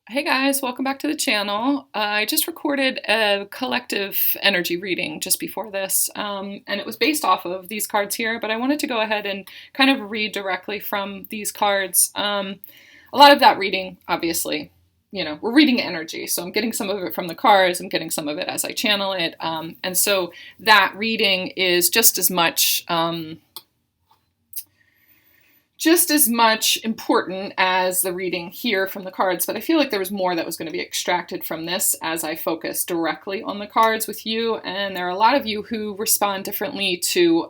Hey guys, welcome back to the channel. I just recorded a collective energy reading just before this, and it was based off of these cards here, but I wanted to go ahead and kind of read directly from these cards. A lot of that reading, obviously, we're reading energy, so I'm getting some of it from the cards, I'm getting some of it as I channel it, and so that reading is just as much important as the reading here from the cards, but I feel like there was more that was going to be extracted from this as I focus directly on the cards with you, and there are a lot of you who respond differently to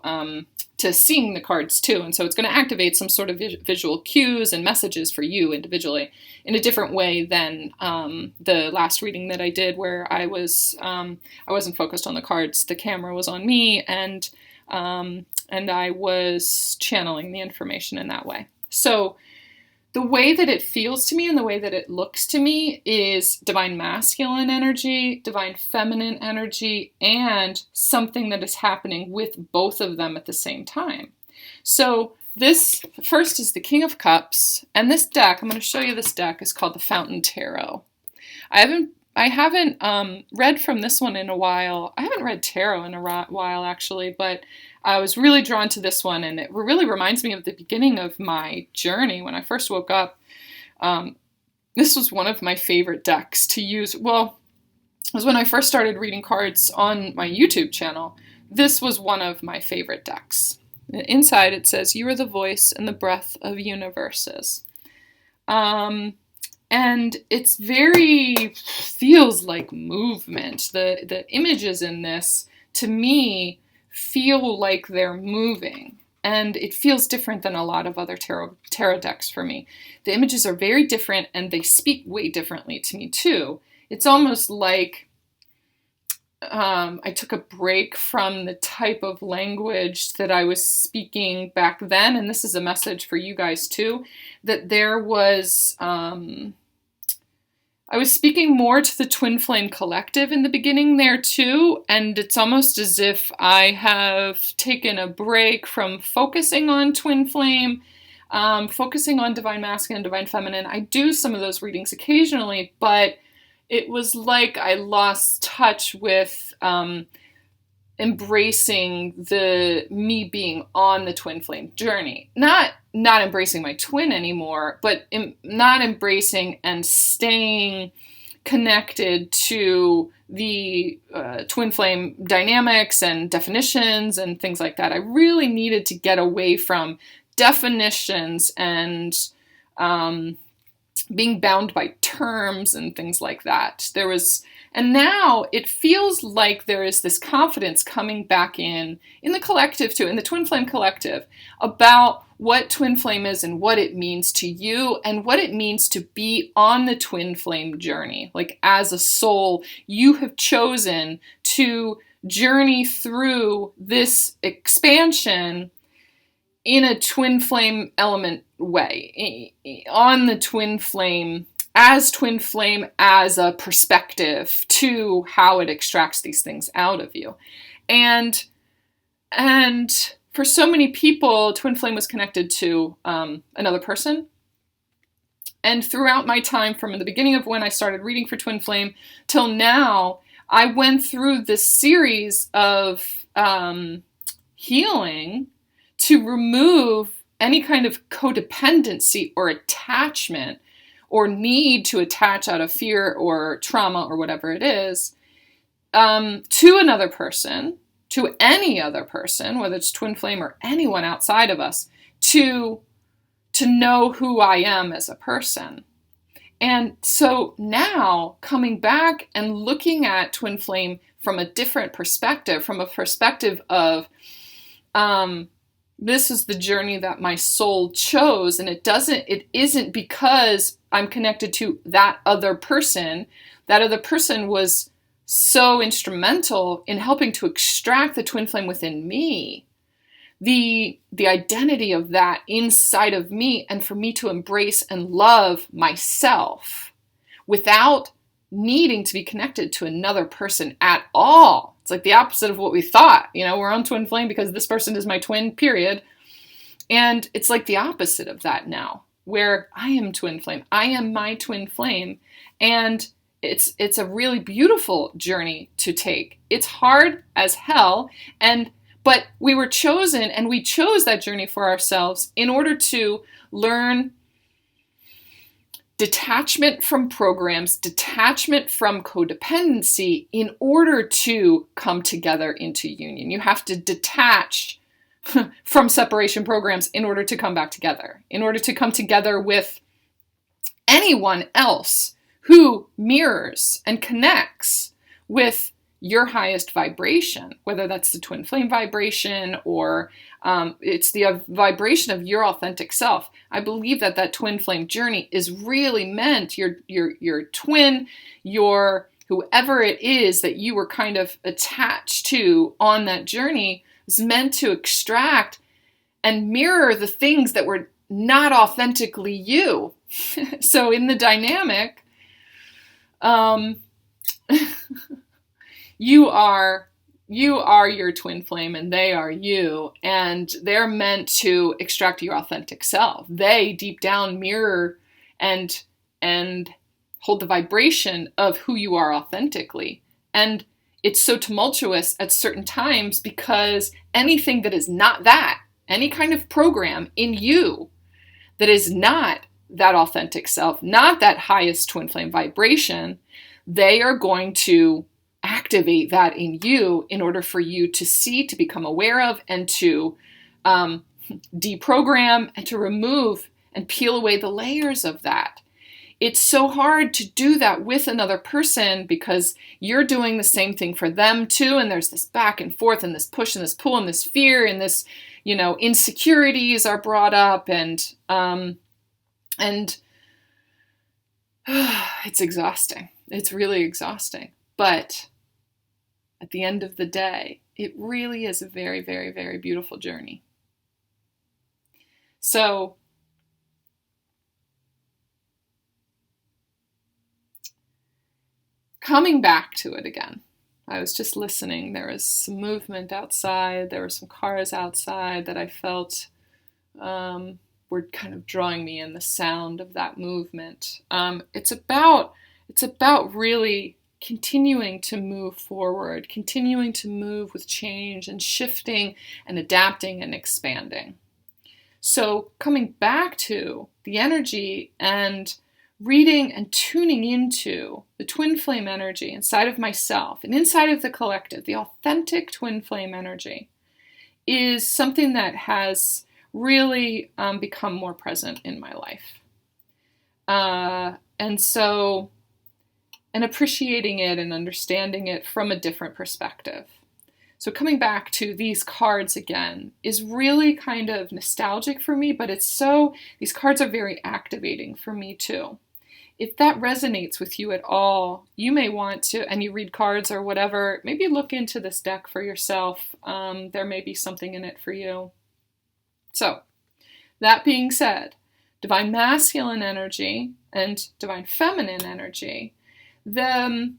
seeing the cards too, and so it's going to activate some sort of visual cues and messages for you individually in a different way than the last reading that I did, where I wasn't focused on the cards. The camera was on me, and I was channeling the information in that way. So the way that it feels to me and the way that it looks to me is divine masculine energy, divine feminine energy, and something that is happening with both of them at the same time. So this first is the King of Cups, and this deck, I'm going to show you this deck, is called the Fountain Tarot. I haven't read from this one in a while. I haven't read tarot in a while, actually, but I was really drawn to this one, and it really reminds me of the beginning of my journey when I first woke up. This was one of my favorite decks to use. Well, it was when I first started reading cards on my YouTube channel. This was one of my favorite decks. Inside it says, "You are the voice and the breath of universes." And it's feels like movement. The images in this, to me, feel like they're moving. And it feels different than a lot of other tarot decks for me. The images are very different, and they speak way differently to me too. It's almost like I took a break from the type of language that I was speaking back then, and this is a message for you guys too, that there was... I was speaking more to the Twin Flame Collective in the beginning there too, and it's almost as if I have taken a break from focusing on Twin Flame, focusing on Divine Masculine, Divine Feminine. I do some of those readings occasionally, but it was like I lost touch with embracing me being on the Twin Flame journey. Not embracing my twin anymore, but not embracing and staying connected to the twin flame dynamics and definitions and things like that. I really needed to get away from definitions and being bound by terms and things like that. And now it feels like there is this confidence coming back in the collective too, in the Twin Flame Collective, about what Twin Flame is and what it means to you and what it means to be on the Twin Flame journey. Like, as a soul, you have chosen to journey through this expansion in a Twin Flame element way, on the Twin Flame, as a perspective to how it extracts these things out of you. And for so many people, Twin Flame was connected to another person. And throughout my time, from the beginning of when I started reading for Twin Flame till now, I went through this series of healing to remove any kind of codependency or attachment or need to attach out of fear or trauma or whatever it is, to another person, to any other person, whether it's Twin Flame or anyone outside of us, to know who I am as a person. And so now, coming back and looking at Twin Flame from a different perspective, from a perspective of, this is the journey that my soul chose, and it isn't because I'm connected to that other person. That other person was so instrumental in helping to extract the Twin Flame within me, the identity of that inside of me, and for me to embrace and love myself without needing to be connected to another person at all. It's like the opposite of what we thought. We're on Twin Flame because this person is my twin, period. And it's like the opposite of that now. where I am twin flame. I am my twin flame. And it's a really beautiful journey to take. It's hard as hell, but we were chosen, and we chose that journey for ourselves in order to learn detachment from programs, detachment from codependency, in order to come together into union. You have to detach from separation programs in order to come back together, in order to come together with anyone else who mirrors and connects with your highest vibration, whether that's the twin flame vibration or it's the vibration of your authentic self. I believe that twin flame journey is really meant, your twin, your whoever it is that you were kind of attached to on that journey, is meant to extract and mirror the things that were not authentically you. So in the dynamic, you are your twin flame, and they are you, and they're meant to extract your authentic self. They deep down mirror and hold the vibration of who you are authentically. And it's so tumultuous at certain times because anything that is not that, any kind of program in you that is not that authentic self, not that highest twin flame vibration, they are going to activate that in you in order for you to see, to become aware of, and to deprogram and to remove and peel away the layers of that. It's so hard to do that with another person because you're doing the same thing for them too, and there's this back and forth and this push and this pull and this fear and this, insecurities are brought up, and it's exhausting. It's really exhausting. But at the end of the day, it really is a very, very, very beautiful journey. So coming back to it again, I was just listening. There was some movement outside. There were some cars outside that I felt were kind of drawing me in, the sound of that movement. It's about really continuing to move forward, continuing to move with change and shifting and adapting and expanding. So coming back to the energy and reading and tuning into the twin flame energy inside of myself and inside of the collective, the authentic twin flame energy, is something that has really become more present in my life. And appreciating it and understanding it from a different perspective. So coming back to these cards again is really kind of nostalgic for me, but these cards are very activating for me too. If that resonates with you at all, you may want to, and you read cards or whatever, maybe look into this deck for yourself. There may be something in it for you. So, that being said, divine masculine energy and divine feminine energy, the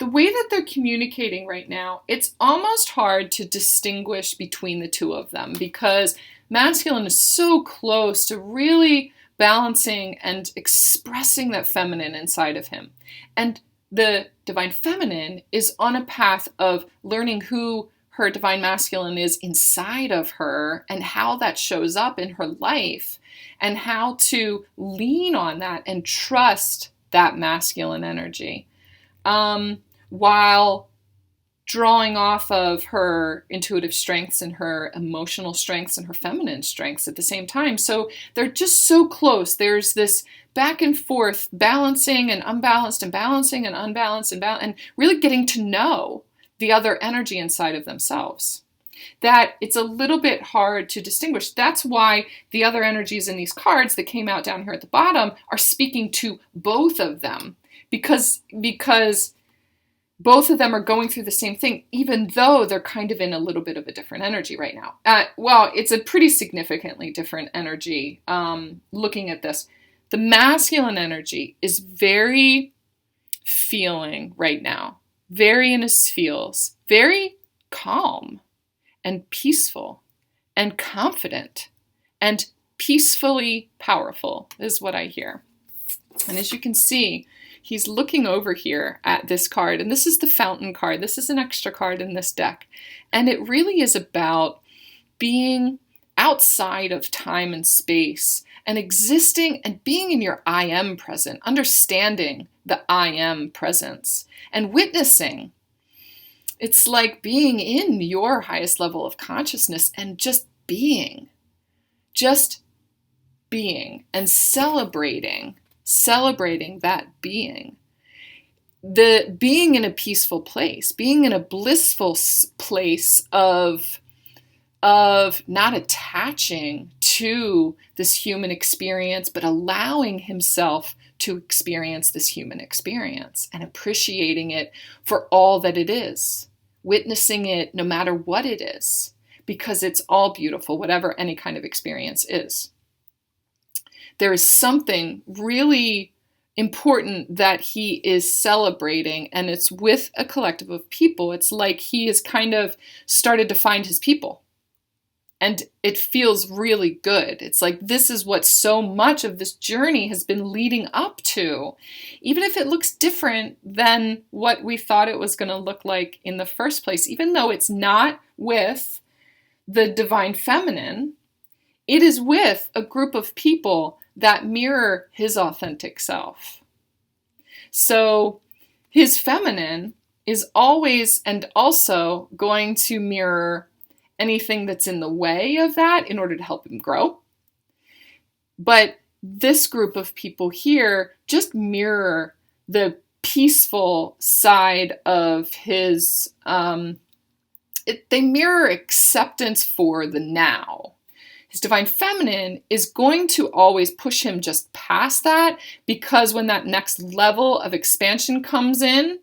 way that they're communicating right now, it's almost hard to distinguish between the two of them because masculine is so close to really balancing and expressing that feminine inside of him. And the divine feminine is on a path of learning who her divine masculine is inside of her and how that shows up in her life and how to lean on that and trust that masculine energy, while drawing off of her intuitive strengths and her emotional strengths and her feminine strengths at the same time. So they're just so close. There's this back and forth, balancing and unbalanced and balancing and unbalanced and really getting to know the other energy inside of themselves. That it's a little bit hard to distinguish. That's why the other energies in these cards that came out down here at the bottom are speaking to both of them because both of them are going through the same thing, even though they're kind of in a little bit of a different energy right now. It's a pretty significantly different energy looking at this. The masculine energy is very feeling right now, very in his feels, very calm and peaceful and confident and peacefully powerful is what I hear. And as you can see, he's looking over here at this card, and this is the Fountain card. This is an extra card in this deck. And it really is about being outside of time and space and existing and being in your I am present, understanding the I am presence and witnessing. It's like being in your highest level of consciousness and just being and celebrating that being. The being in a peaceful place, being in a blissful place of not attaching to this human experience, but allowing himself to experience this human experience and appreciating it for all that it is, witnessing it no matter what it is, because it's all beautiful, whatever any kind of experience is. There is something really important that he is celebrating, and it's with a collective of people. It's like he has kind of started to find his people. And it feels really good. It's like this is what so much of this journey has been leading up to. Even if it looks different than what we thought it was going to look like in the first place, even though it's not with the Divine Feminine, it is with a group of people that mirror his authentic self. So his feminine is always and also going to mirror anything that's in the way of that in order to help him grow. But this group of people here just mirror the peaceful side of his, they mirror acceptance for the now. His Divine Feminine is going to always push him just past that, because when that next level of expansion comes in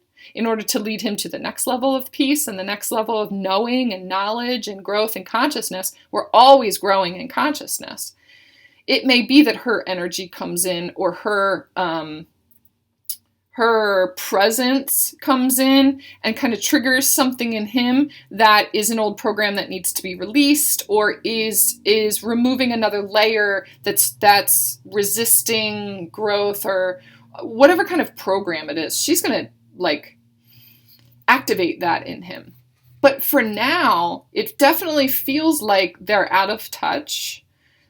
order to lead him to the next level of peace and the next level of knowing and knowledge and growth and consciousness, we're always growing in consciousness. It may be that her energy comes in, or her presence comes in and kind of triggers something in him that is an old program that needs to be released, or is removing another layer that's resisting growth, or whatever kind of program it is. She's going to activate that in him. But for now, it definitely feels like they're out of touch,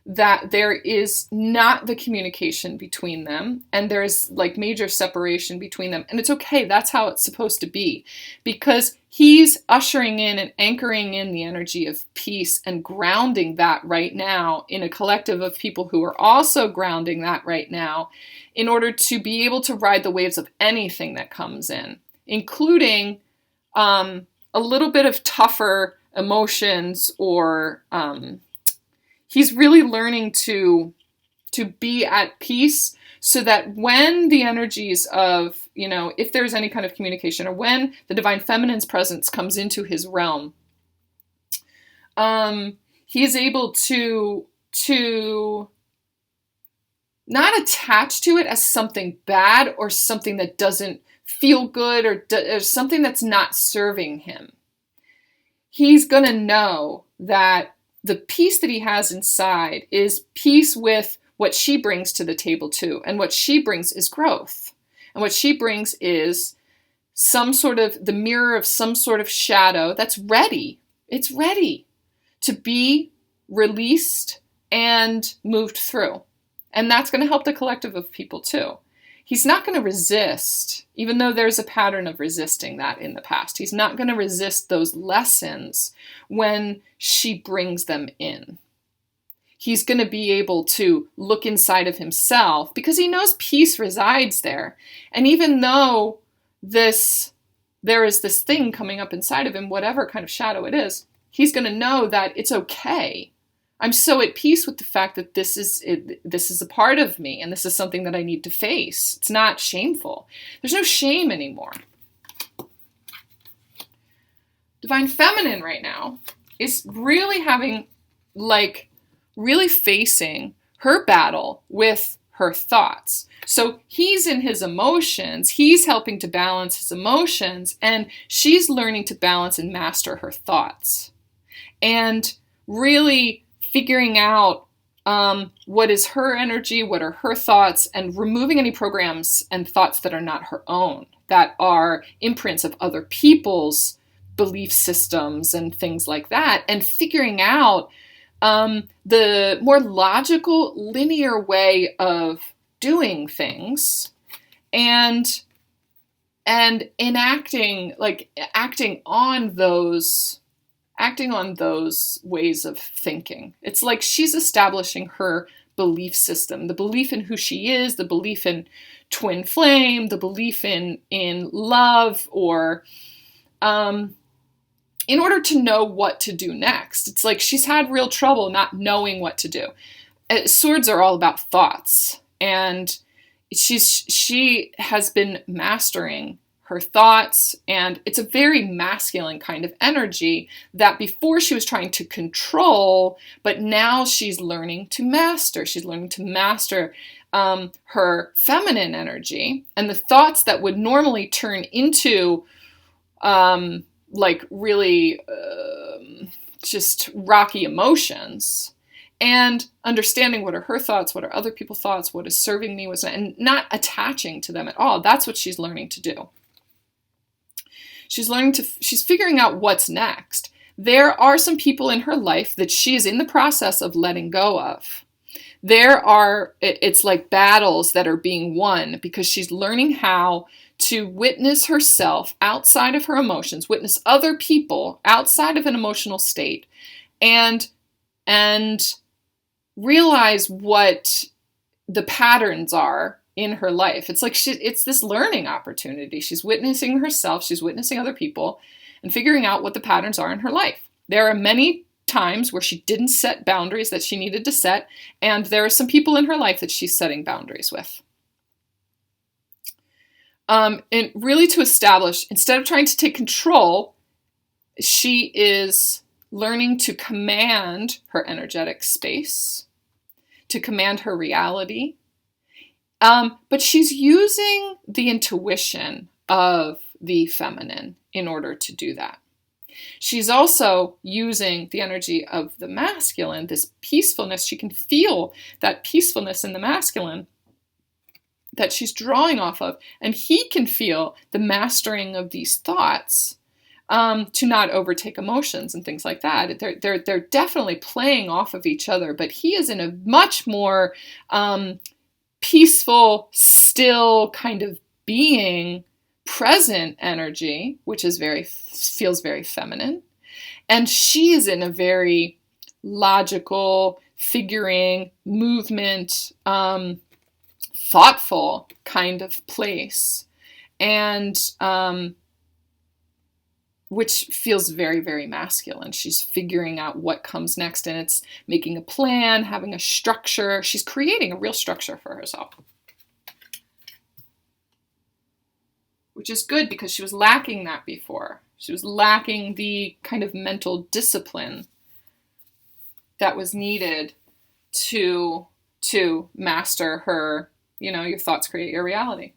that there is not the communication between them, and there's major separation between them. And it's okay, that's how it's supposed to be, because he's ushering in and anchoring in the energy of peace and grounding that right now in a collective of people who are also grounding that right now in order to be able to ride the waves of anything that comes in, including a little bit of tougher emotions, or he's really learning to be at peace, so that when the energies of, if there's any kind of communication, or when the Divine Feminine's presence comes into his realm, he is able to not attach to it as something bad or something that doesn't feel good, or something that's not serving him. He's going to know that the peace that he has inside is peace with what she brings to the table too. And what she brings is growth. And what she brings is the mirror of some sort of shadow that's ready. It's ready to be released and moved through. And that's going to help the collective of people too. He's not going to resist, even though there's a pattern of resisting that in the past. He's not going to resist those lessons when she brings them in. He's going to be able to look inside of himself, because he knows peace resides there. And even though there is this thing coming up inside of him, whatever kind of shadow it is, he's going to know that it's okay. I'm so at peace with the fact that this is a part of me, and this is something that I need to face. It's not shameful. There's no shame anymore. Divine Feminine right now is really really facing her battle with her thoughts. So he's in his emotions, he's helping to balance his emotions, and she's learning to balance and master her thoughts. And really figuring out What is her energy? What are her thoughts? And removing any programs and thoughts that are not her own, that are imprints of other people's belief systems and things like that, and figuring out the more logical, linear way of doing things, and enacting, like acting on those ways of thinking. It's like she's establishing her belief system, the belief in who she is, the belief in twin flame, the belief in love, or in order to know what to do next. It's like she's had real trouble not knowing what to do. Swords are all about thoughts, and she has been mastering her thoughts, and it's a very masculine kind of energy that before she was trying to control, but now she's learning to master. She's learning to master her feminine energy, and the thoughts that would normally turn into like really just rocky emotions, and understanding what are her thoughts, what are other people's thoughts, what is serving me, what's not, and not attaching to them at all. That's what she's learning to do. She's figuring out what's next. There are some people in her life that she is in the process of letting go of. It's like battles that are being won because she's learning how to witness herself outside of her emotions, witness other people outside of an emotional state, and realize what the patterns are in her life. It's like it's this learning opportunity. She's witnessing herself, she's witnessing other people, and figuring out what the patterns are in her life. There are many times where she didn't set boundaries that she needed to set, and there are some people in her life that she's setting boundaries with. And really to establish, instead of trying to take control, she is learning to command her energetic space, to command her reality. But she's using the intuition of the feminine in order to do that. She's also using the energy of the masculine, this peacefulness. She can feel that peacefulness in the masculine that she's drawing off of, and he can feel the mastering of these thoughts to not overtake emotions and things like that. They're definitely playing off of each other, but he is in a much more peaceful, still kind of being, present energy, which is feels very feminine. And she is in a very logical, figuring, movement, thoughtful kind of place. And which feels very, very masculine. She's figuring out what comes next, and it's making a plan, having a structure. She's creating a real structure for herself, which is good because she was lacking that before. She was lacking the kind of mental discipline that was needed to master her, your thoughts create your reality.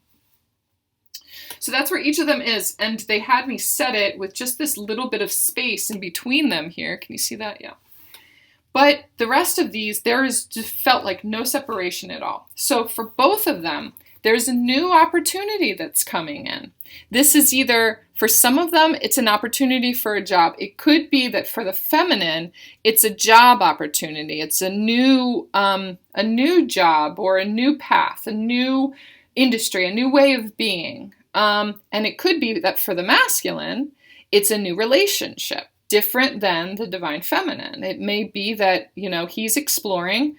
So that's where each of them is, and they had me set it with just this little bit of space in between them here. Can you see that? Yeah. But the rest of these, just felt like no separation at all. So for both of them, there's a new opportunity that's coming in. This is either, for some of them, it's an opportunity for a job. It could be that for the feminine, it's a job opportunity. It's a new job or a new path, a new industry, a new way of being. And it could be that for the masculine, it's a new relationship, different than the divine feminine. It may be that, he's exploring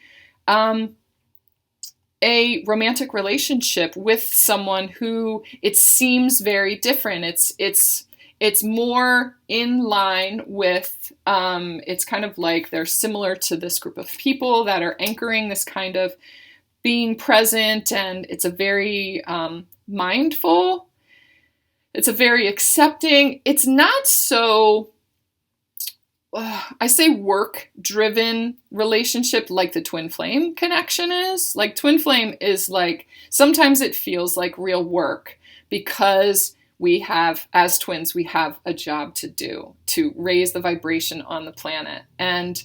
a romantic relationship with someone who it seems very different. It's more in line with, it's kind of like they're similar to this group of people that are anchoring this kind of being present, and it's a very mindful, it's a very accepting, it's not so, I say work-driven relationship like the twin flame connection is. Like twin flame is like, sometimes it feels like real work because we have, as twins, we have a job to do to raise the vibration on the planet. And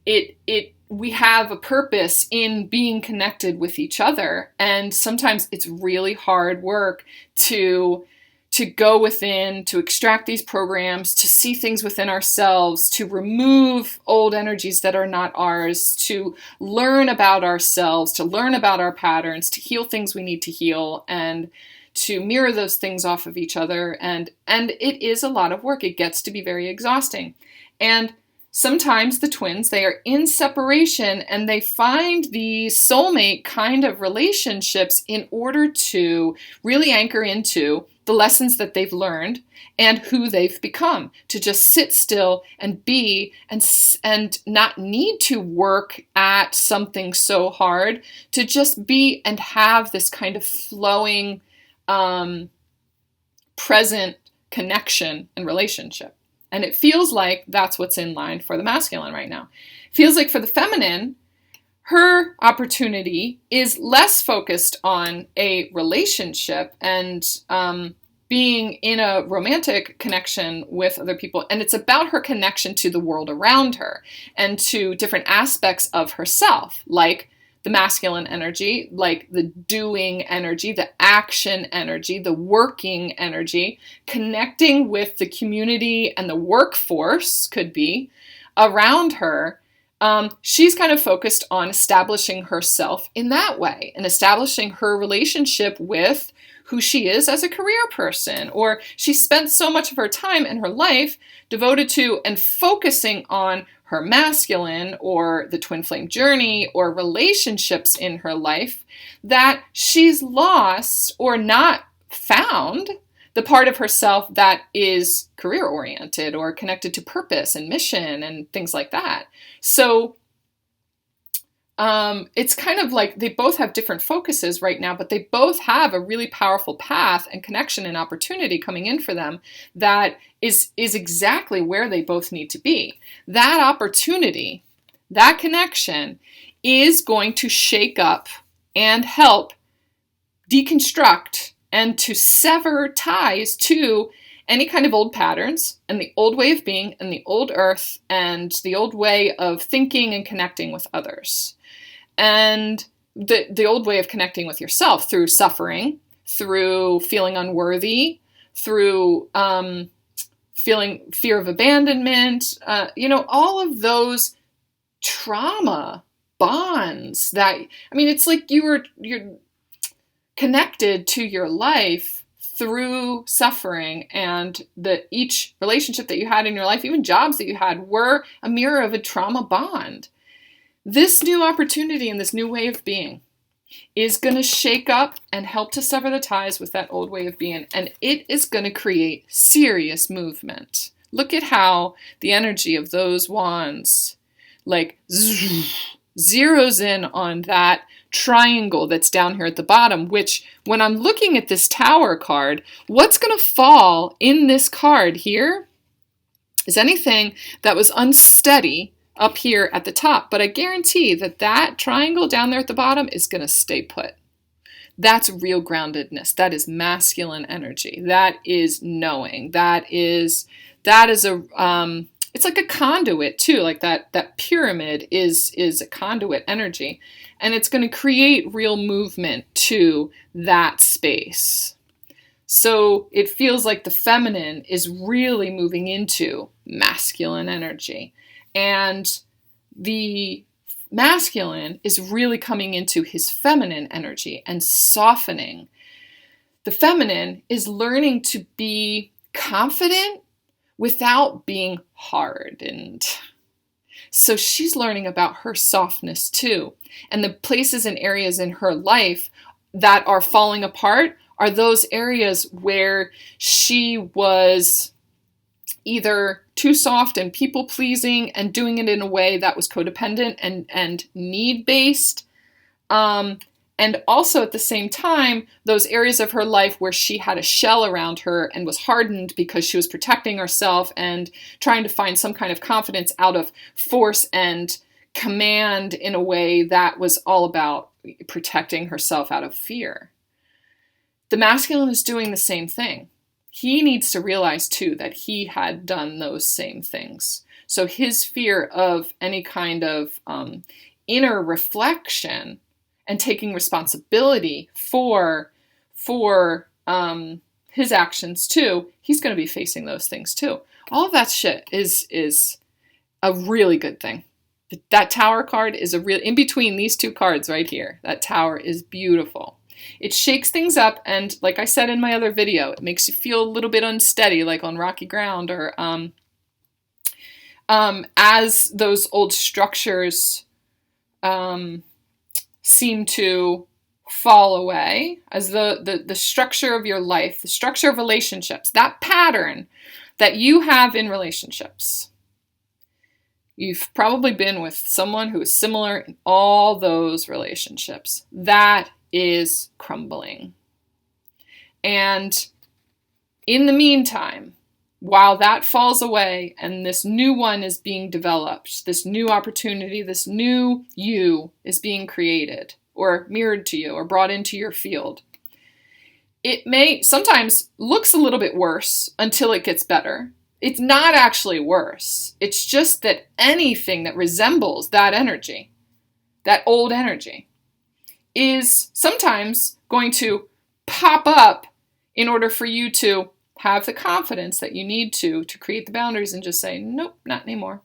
we have a purpose in being connected with each other. And sometimes it's really hard work to go within, to extract these programs, to see things within ourselves, to remove old energies that are not ours, to learn about ourselves, to learn about our patterns, to heal things we need to heal, and to mirror those things off of each other. And it is a lot of work. It gets to be very exhausting. And sometimes the twins, they are in separation and they find these soulmate kind of relationships in order to really anchor into the lessons that they've learned and who they've become, to just sit still and be and not need to work at something so hard, to just be and have this kind of flowing, present connection and relationship. And it feels like that's what's in line for the masculine right now. It feels like for the feminine, her opportunity is less focused on a relationship and being in a romantic connection with other people. And it's about her connection to the world around her and to different aspects of herself, like the masculine energy, like the doing energy, the action energy, the working energy, connecting with the community and the workforce could be around her. She's kind of focused on establishing herself in that way and establishing her relationship with who she is as a career person, or she spent so much of her time in her life devoted to and focusing on her masculine or the twin flame journey or relationships in her life that she's lost or not found the part of herself that is career oriented or connected to purpose and mission and things like that. So it's kind of like they both have different focuses right now, but they both have a really powerful path and connection and opportunity coming in for them that is exactly where they both need to be. That opportunity, that connection is going to shake up and help deconstruct and to sever ties to any kind of old patterns and the old way of being and the old earth and the old way of thinking and connecting with others. And the old way of connecting with yourself through suffering, through feeling unworthy, through feeling fear of abandonment, all of those trauma bonds that, it's like you're connected to your life through suffering, and each relationship that you had in your life, even jobs that you had, were a mirror of a trauma bond. This new opportunity and this new way of being is going to shake up and help to sever the ties with that old way of being, and it is going to create serious movement. Look at how the energy of those wands zeroes in on that triangle that's down here at the bottom, which when I'm looking at this Tower card, what's going to fall in this card here is anything that was unsteady up here at the top. But I guarantee that triangle down there at the bottom is going to stay put. That's real groundedness. That is masculine energy. That is knowing. That is it's like a conduit too. Like that pyramid is a conduit energy, and it's going to create real movement to that space. So it feels like the feminine is really moving into masculine energy, and the masculine is really coming into his feminine energy and softening. The feminine is learning to be confident without being hardened. So she's learning about her softness too. And the places and areas in her life that are falling apart are those areas where she was either too soft and people-pleasing and doing it in a way that was codependent and need-based. And also at the same time, those areas of her life where she had a shell around her and was hardened because she was protecting herself and trying to find some kind of confidence out of force and command in a way that was all about protecting herself out of fear. The masculine is doing the same thing. He needs to realize too that he had done those same things. So his fear of any kind of inner reflection and taking responsibility for his actions too, he's going to be facing those things too. All of that shit is a really good thing. That Tower card is a real, in between these two cards right here, that Tower is beautiful. It shakes things up, and like I said in my other video, it makes you feel a little bit unsteady, like on rocky ground, or as those old structures seem to fall away, as the structure of your life, the structure of relationships, that pattern that you have in relationships. You've probably been with someone who is similar in all those relationships. That is crumbling. And in the meantime, while that falls away and this new one is being developed, this new opportunity, this new you is being created or mirrored to you or brought into your field, it may sometimes looks a little bit worse until it gets better. It's not actually worse. It's just that anything that resembles that energy, that old energy, is sometimes going to pop up in order for you to have the confidence that you need to create the boundaries and just say, nope, not anymore.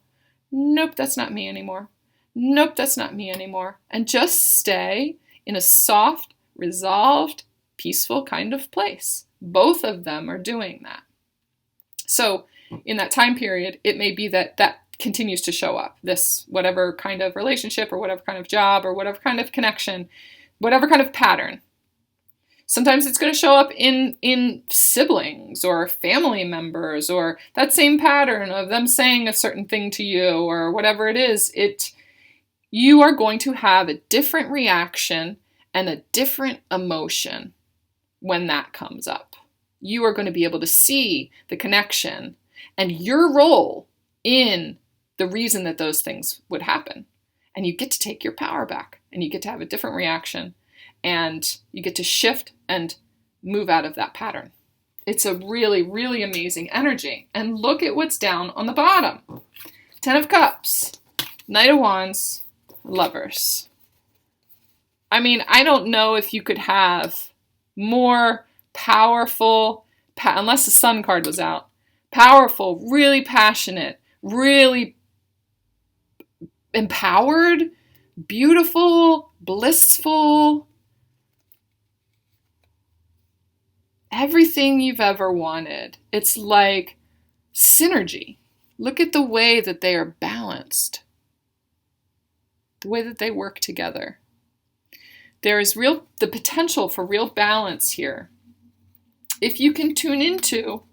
Nope, that's not me anymore. Nope, that's not me anymore. And just stay in a soft, resolved, peaceful kind of place. Both of them are doing that. So in that time period, it may be that that continues to show up, this whatever kind of relationship or whatever kind of job or whatever kind of connection, whatever kind of pattern. Sometimes it's going to show up in siblings or family members, or that same pattern of them saying a certain thing to you or whatever it is. You are going to have a different reaction and a different emotion when that comes up. You are going to be able to see the connection and your role in the reason that those things would happen. And you get to take your power back, and you get to have a different reaction, and you get to shift and move out of that pattern. It's a really, really amazing energy. And look at what's down on the bottom. 10 of Cups, Knight of Wands, Lovers. I mean, I don't know if you could have more powerful, unless the Sun card was out, powerful, really passionate, really empowered, beautiful, blissful, everything you've ever wanted. It's like synergy. Look at the way that they are balanced, the way that they work together. There is the potential for real balance here. If you can tune into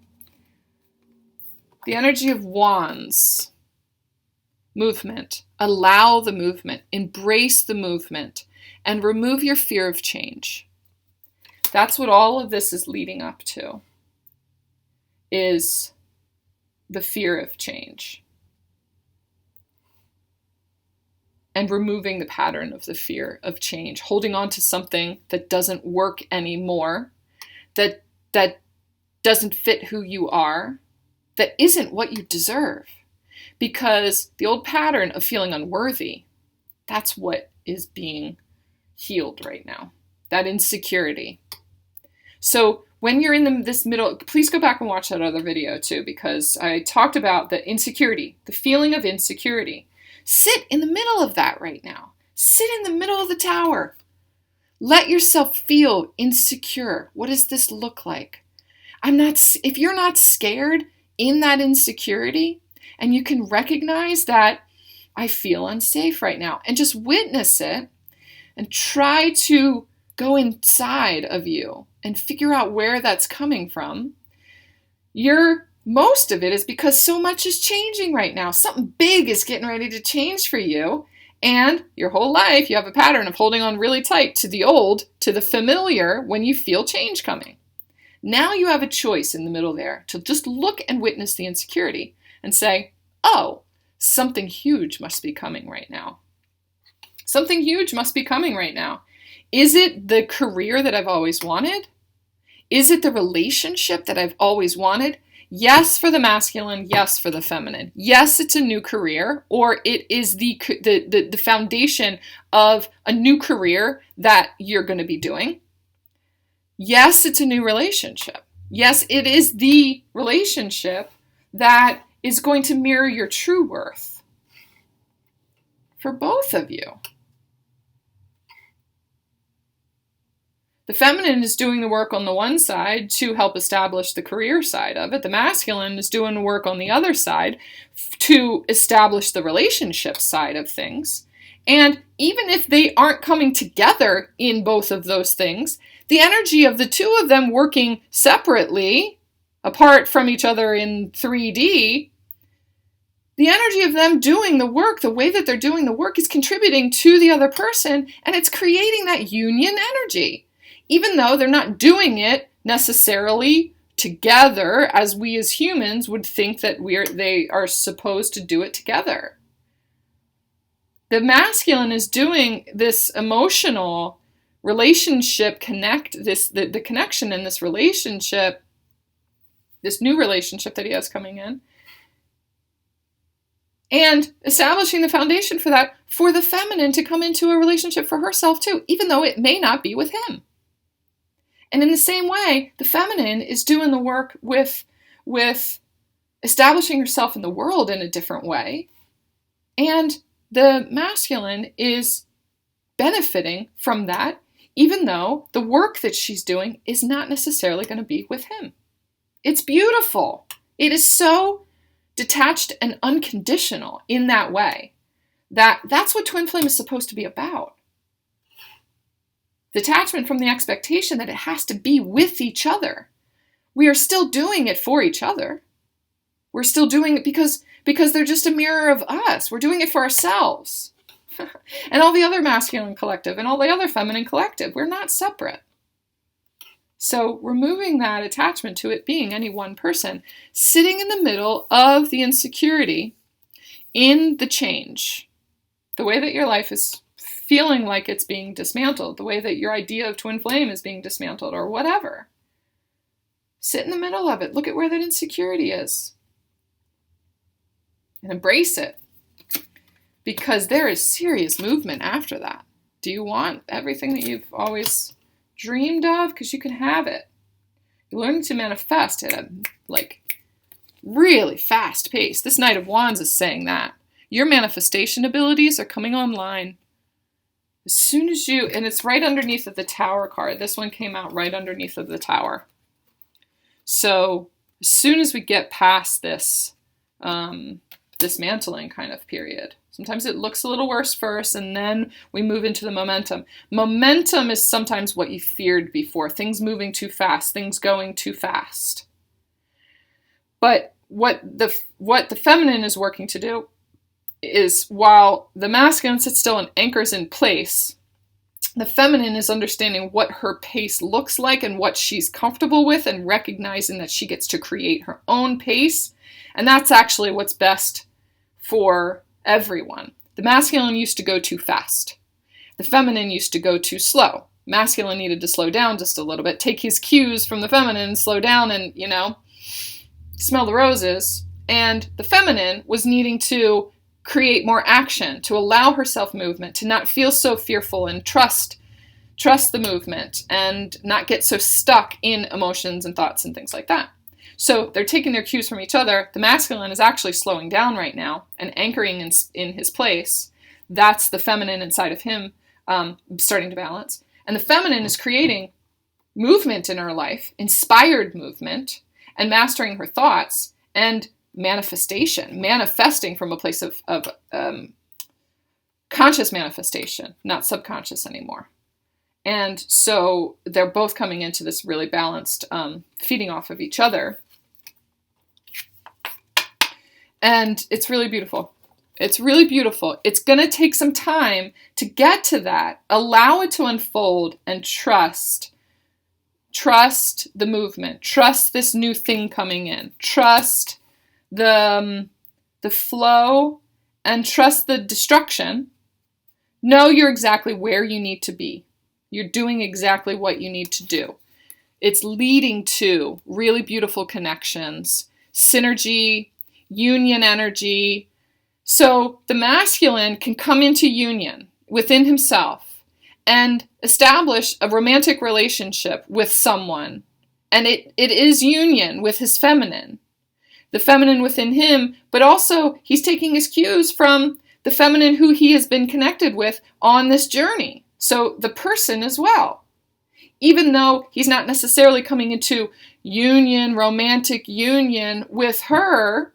the energy of Wands, movement, allow the movement, embrace the movement, and remove your fear of change. That's what all of this is leading up to, is the fear of change. And removing the pattern of the fear of change, holding on to something that doesn't work anymore, that doesn't fit who you are, that isn't what you deserve. Because the old pattern of feeling unworthy, that's what is being healed right now. That insecurity. So when you're in this middle, please go back and watch that other video too, because I talked about the insecurity, the feeling of insecurity. Sit in the middle of that right now. Sit in the middle of the Tower. Let yourself feel insecure. What does this look like? If you're not scared in that insecurity, and you can recognize that I feel unsafe right now, and just witness it and try to go inside of you and figure out where that's coming from. Most of it is because so much is changing right now. Something big is getting ready to change for you. And your whole life, you have a pattern of holding on really tight to the old, to the familiar when you feel change coming. Now you have a choice in the middle there to just look and witness the insecurity and say, oh, something huge must be coming right now. Something huge must be coming right now. Is it the career that I've always wanted? Is it the relationship that I've always wanted? Yes for the masculine, yes for the feminine. Yes, it's a new career, or it is the foundation of a new career that you're going to be doing. Yes, it's a new relationship. Yes, it is the relationship that is going to mirror your true worth for both of you. The feminine is doing the work on the one side to help establish the career side of it. The masculine is doing the work on the other side to establish the relationship side of things. And even if they aren't coming together in both of those things, the energy of the two of them working separately, apart from each other in 3D, the energy of them doing the work, the way that they're doing the work is contributing to the other person, and it's creating that union energy. Even though they're not doing it necessarily together as we as humans would think that they are supposed to do it together. The masculine is doing this emotional relationship the connection in this relationship, this new relationship that he has coming in, and establishing the foundation for that, for the feminine to come into a relationship for herself too, even though it may not be with him. And in the same way, the feminine is doing the work with establishing herself in the world in a different way. And the masculine is benefiting from that, even though the work that she's doing is not necessarily going to be with him. It's beautiful. It is so detached and unconditional in that way. That's what Twin Flame is supposed to be about. Detachment from the expectation that it has to be with each other. We are still doing it for each other. We're still doing it because they're just a mirror of us. We're doing it for ourselves. And all the other masculine collective and all the other feminine collective, we're not separate. So removing that attachment to it being any one person, sitting in the middle of the insecurity in the change, the way that your life is feeling like it's being dismantled, the way that your idea of twin flame is being dismantled, or whatever. Sit in the middle of it. Look at where that insecurity is. And embrace it. Because there is serious movement after that. Do you want everything that you've always dreamed of? Because you can have it. You're learning to manifest at a really fast pace. This Knight of Wands is saying that. Your manifestation abilities are coming online. As soon as you, and it's right underneath of the Tower card. This one came out right underneath of the Tower. So as soon as we get past this dismantling kind of period, sometimes it looks a little worse first, and then we move into the momentum. Momentum is sometimes what you feared before. Things moving too fast, things going too fast. But what the feminine is working to do is, while the masculine sits still and anchors in place, the feminine is understanding what her pace looks like and what she's comfortable with, and recognizing that she gets to create her own pace. And that's actually what's best for everyone. The masculine used to go too fast. The feminine used to go too slow. Masculine needed to slow down just a little bit, take his cues from the feminine, slow down and, smell the roses. And the feminine was needing to create more action, to allow herself movement, to not feel so fearful and trust the movement and not get so stuck in emotions and thoughts and things like that. So they're taking their cues from each other. The masculine is actually slowing down right now and anchoring in his place. That's the feminine inside of him starting to balance. And the feminine is creating movement in her life, inspired movement, and mastering her thoughts and manifesting from a place of conscious manifestation, not subconscious anymore. And so they're both coming into this really balanced, feeding off of each other. And it's really beautiful. It's really beautiful. It's going to take some time to get to that. Allow it to unfold and trust. Trust the movement. Trust this new thing coming in. Trust the flow, and trust the destruction. Know you're exactly where you need to be. You're doing exactly what you need to do. It's leading to really beautiful connections. synergy, union energy. So the masculine can come into union within himself and establish a romantic relationship with someone. And it is union with his feminine, the feminine within him, but also he's taking his cues from the feminine who he has been connected with on this journey. So the person as well. Even though he's not necessarily coming into union, romantic union with her,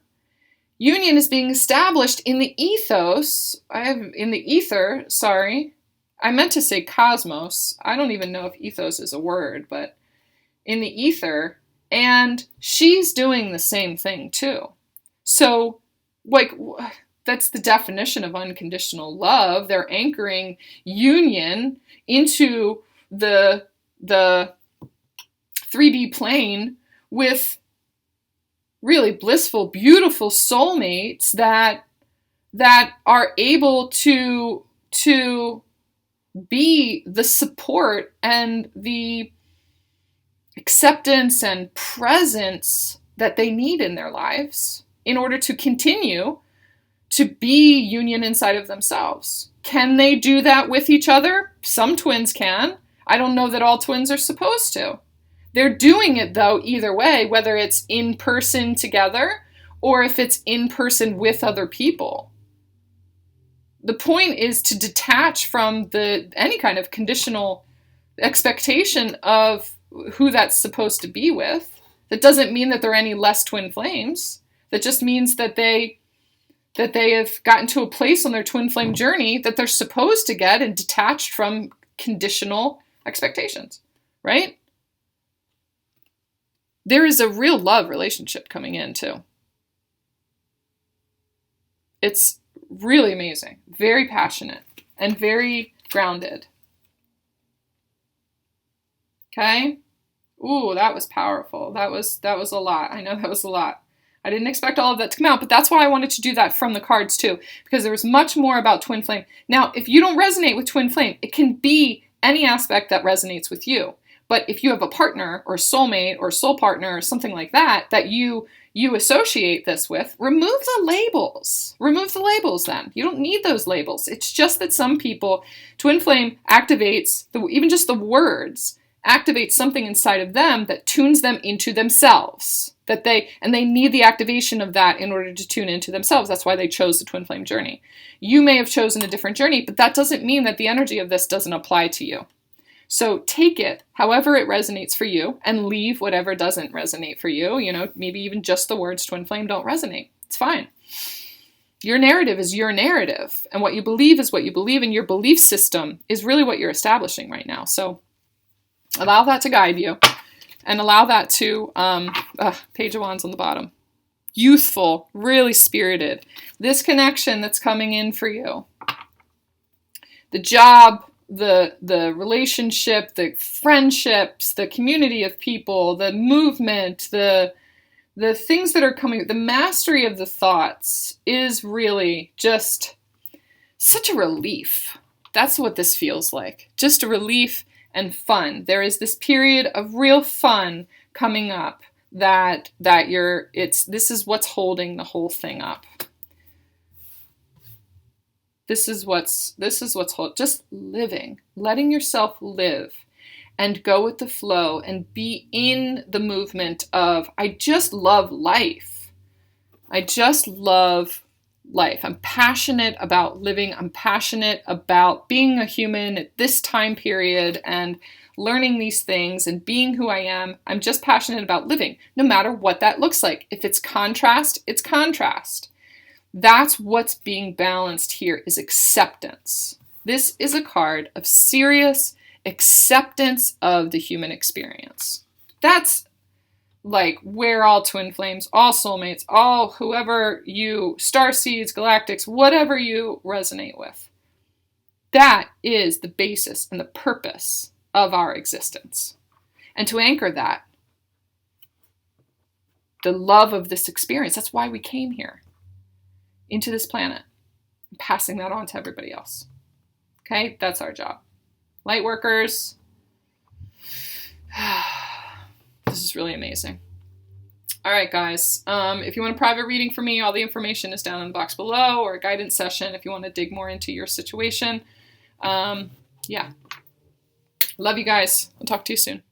union is being established in the ethos. I meant to say cosmos. I don't even know if ethos is a word, but in the ether, and she's doing the same thing too. So, like, that's the definition of unconditional love. They're anchoring union into the 3D plane with really blissful, beautiful soulmates that are able to be the support and the acceptance and presence that they need in their lives in order to continue to be union inside of themselves. Can they do that with each other? Some twins can. I don't know that all twins are supposed to. They're doing it though either way, whether it's in person together or if it's in person with other people. The point is to detach from any kind of conditional expectation of who that's supposed to be with. That doesn't mean that they're any less twin flames. That just means that they have gotten to a place on their twin flame journey that they're supposed to get and detached from conditional expectations, right? There is a real love relationship coming in too. It's really amazing, very passionate, and very grounded. Okay? Ooh, that was powerful. That was a lot. I know that was a lot. I didn't expect all of that to come out, but that's why I wanted to do that from the cards too, because there was much more about twin flame. Now, if you don't resonate with twin flame, it can be any aspect that resonates with you. But if you have a partner or soulmate or soul partner or something like that you associate this with, remove the labels. Remove the labels then. You don't need those labels. It's just that some people, twin flame activates, even just the words, activates something inside of them that tunes them into themselves. They need the activation of that in order to tune into themselves. That's why they chose the twin flame journey. You may have chosen a different journey, but that doesn't mean that the energy of this doesn't apply to you. So take it however it resonates for you and leave whatever doesn't resonate for you. You know, maybe even just the words twin flame don't resonate. It's fine. Your narrative is your narrative. And what you believe is what you believe, and your belief system is really what you're establishing right now. So allow that to guide you and allow that to, Page of Wands on the bottom. Youthful, really spirited. This connection that's coming in for you. The job, the relationship, the friendships, the community of people, the movement, the things that are coming, the mastery of the thoughts is really just such a relief. That's what this feels like. Just a relief and fun. There is this period of real fun coming up this is what's holding the whole thing up. This is what's just living, letting yourself live and go with the flow and be in the movement of, I just love life. I just love life. I'm passionate about living. I'm passionate about being a human at this time period and learning these things and being who I am. I'm just passionate about living, no matter what that looks like. If it's contrast, it's contrast. That's what's being balanced here is acceptance. This is a card of serious acceptance of the human experience. That's like where all twin flames, all soulmates, all whoever you, starseeds, galactics, whatever you resonate with. That is the basis and the purpose of our existence. And to anchor that, the love of this experience, that's why we came here. Into this planet, passing that on to everybody else. Okay, that's our job. Light workers, this is really amazing. All right, guys. If you want a private reading from me, all the information is down in the box below, or a guidance session if you want to dig more into your situation. Yeah. Love you guys. I'll talk to you soon.